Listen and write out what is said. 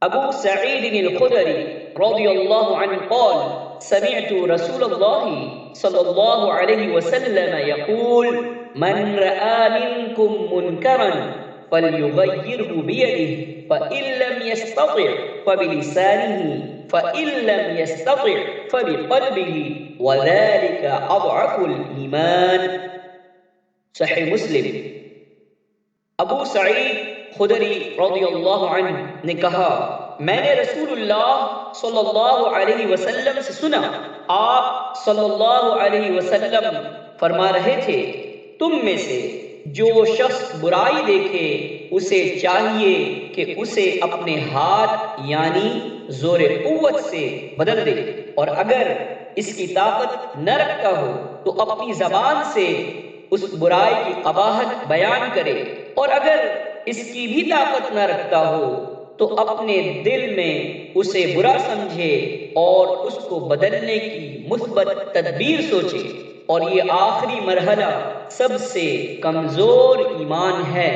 ابو سعید الخدری رضی اللہ عنہ قال سمعت رسول اللہ صلی اللہ علیہ وسلم يقول من رأى منكم منكرا فليغيره بيده فإن لم يستطع فبلسانه فإن لم يستطع فبقلبه وذلك أضعف الإيمان. صحیح مسلم. ابو سعید خدری رضی اللہ عنہ نے کہا میں نے رسول اللہ صلی اللہ علیہ وسلم سے سنا، آپ صلی اللہ علیہ وسلم فرما رہے تھے تم میں سے جو شخص برائی دیکھے اسے چاہیے کہ اسے اپنے ہاتھ یعنی زور قوت سے بدل دے، اور اگر اس کی طاقت نہ رکھتا ہو تو اپنی زبان سے اس برائی کی قباحت بیان کرے، اور اگر اس کی بھی طاقت نہ رکھتا ہو تو اپنے دل میں اسے برا سمجھے اور اس کو بدلنے کی مثبت تدبیر سوچے، اور یہ آخری مرحلہ سب سے کمزور ایمان ہے.